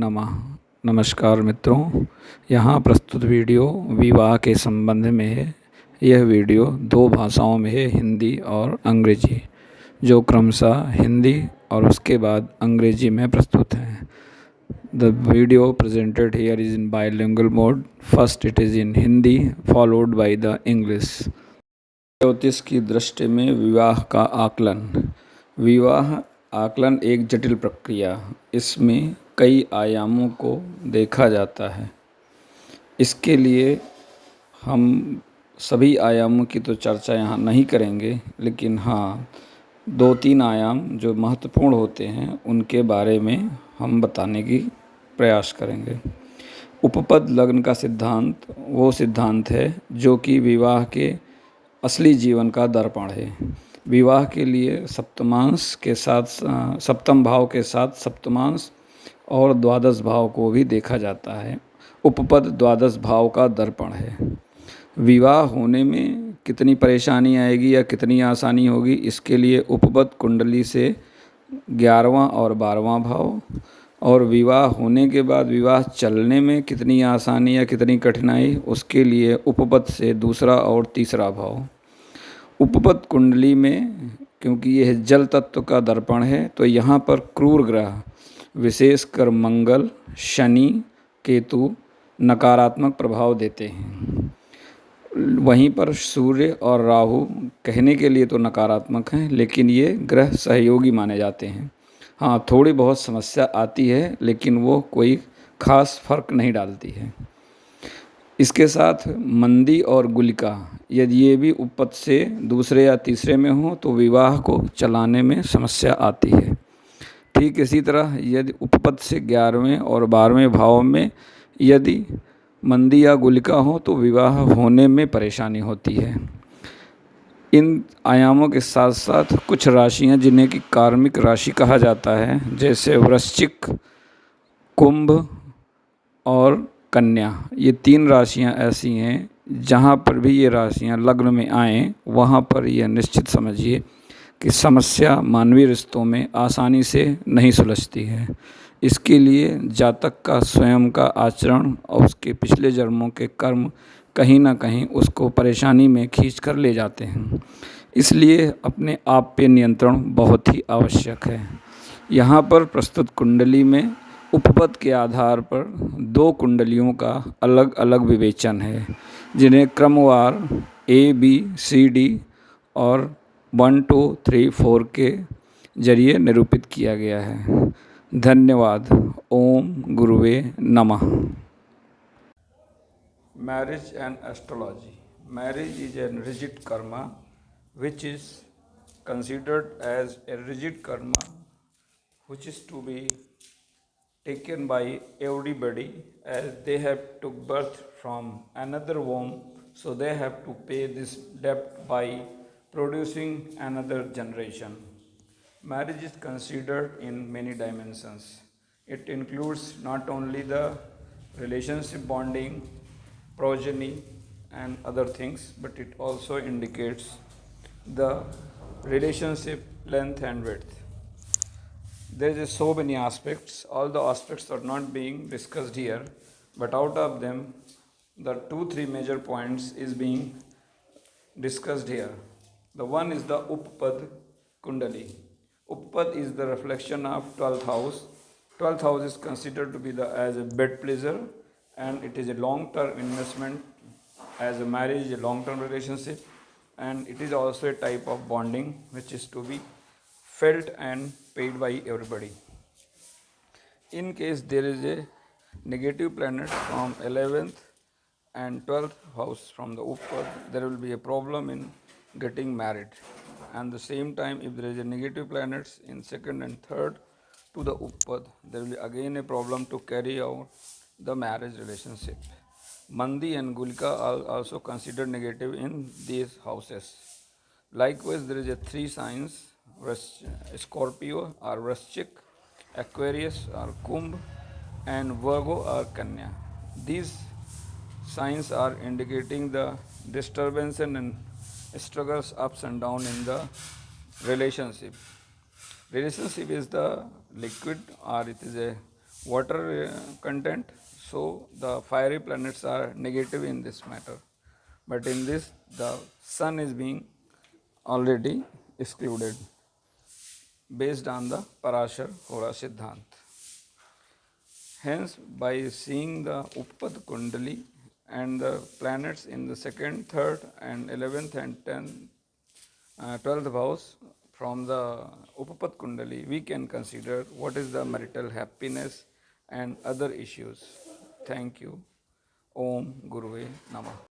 नमः। नमस्कार मित्रों, यहाँ प्रस्तुत वीडियो विवाह के संबंध में है। यह वीडियो दो भाषाओं में है, हिंदी और अंग्रेजी, जो क्रमशः हिंदी और उसके बाद अंग्रेजी में प्रस्तुत है। The video presented here is in bilingual mode. First it is in Hindi followed by the English. ज्योतिष की दृष्टि में विवाह का आकलन। विवाह आकलन एक जटिल प्रक्रिया, इसमें कई आयामों को देखा जाता है। इसके लिए हम सभी आयामों की तो चर्चा यहाँ नहीं करेंगे, लेकिन हाँ, 2-3 आयाम जो महत्वपूर्ण होते हैं उनके बारे में हम बताने की प्रयास करेंगे। उपपद लग्न का सिद्धांत वो सिद्धांत है जो कि विवाह के असली जीवन का दर्पण है। विवाह के लिए सप्तमांश के साथ सप्तम भाव के साथ सप्तमांश और द्वादश भाव को भी देखा जाता है। उपपद द्वादश भाव का दर्पण है। विवाह होने में कितनी परेशानी आएगी या कितनी आसानी होगी, इसके लिए उपपद कुंडली से 11वां और 12वां भाव, और विवाह होने के बाद विवाह चलने में कितनी आसानी या कितनी कठिनाई, उसके लिए उपपद से दूसरा और तीसरा भाव। उपपद कुंडली में क्योंकि यह जल तत्व का दर्पण है, तो यहाँ पर क्रूर ग्रह विशेषकर मंगल, शनि, केतु नकारात्मक प्रभाव देते हैं। वहीं पर सूर्य और राहु कहने के लिए तो नकारात्मक हैं, लेकिन ये ग्रह सहयोगी माने जाते हैं। हाँ, थोड़ी बहुत समस्या आती है, लेकिन वो कोई खास फर्क नहीं डालती है। इसके साथ मंदी और गुलिका, यदि ये भी उपपद से दूसरे या तीसरे में हो तो विवाह को चलाने में समस्या आती है। ठीक इसी तरह यदि उपपद से 11वें और 12वें भाव में यदि मंदी या गुलिका हो तो विवाह होने में परेशानी होती है। इन आयामों के साथ साथ कुछ राशियां जिन्हें कि कार्मिक राशि कहा जाता है, जैसे वृश्चिक, कुंभ और कन्या, ये 3 राशियां ऐसी हैं जहां पर भी ये राशियां लग्न में आएँ, वहां पर यह निश्चित समझिए कि समस्या मानवीय रिश्तों में आसानी से नहीं सुलझती है। इसके लिए जातक का स्वयं का आचरण और उसके पिछले जन्मों के कर्म कहीं ना कहीं उसको परेशानी में खींच कर ले जाते हैं। इसलिए अपने आप पे नियंत्रण बहुत ही आवश्यक है। यहाँ पर प्रस्तुत कुंडली में उपपद के आधार पर 2 कुंडलियों का अलग अलग विवेचन है, जिन्हें क्रमवार ABCD और 1 2 3 4 के जरिए निरूपित किया गया है। धन्यवाद। ओम गुरुवे नमः। Marriage and astrology. Marriage is a rigid karma which is considered as a rigid karma which is to be taken by everybody, as they have took birth from another womb, so they have to pay this debt by producing another generation. Marriage is considered in many dimensions. It includes not only the relationship bonding, progeny and other things, but it also indicates the relationship length and width. There is so many aspects. All the aspects are not being discussed here, but out of them, the 2-3 major points is being discussed here. The one is the Uppad Kundali. Uppad is the reflection of 12th house. 12th house is considered to be as a bed pleasure, and it is a long-term investment, as a marriage, a long-term relationship, and it is also a type of bonding which is to be felt and paid by everybody. In case there is a negative planet from 11th and 12th house from the Uppad, there will be a problem in getting married. And the same time, if there is a negative planets in 2nd and 3rd to the Uppad, there will be again a problem to carry out the marriage relationship. Mandi and Gulika are also considered negative in these houses. Likewise, there is a 3 signs: Scorpio or Vrishchik, Aquarius or Kumbh, and Virgo or Kanya. These signs are indicating the disturbance and struggles, ups and downs in the relationship. Relationship is the liquid, or it is a water content, so the fiery planets are negative in this matter. But in this, the sun is being already excluded based on the Parashar Hora Siddhant. Hence, by seeing the Uppad Kundali and the planets in the second, third, and 11th and 10th, 12th house from the Upapat Kundali, we can consider what is the marital happiness and other issues. Thank you. Om Guruve Namah.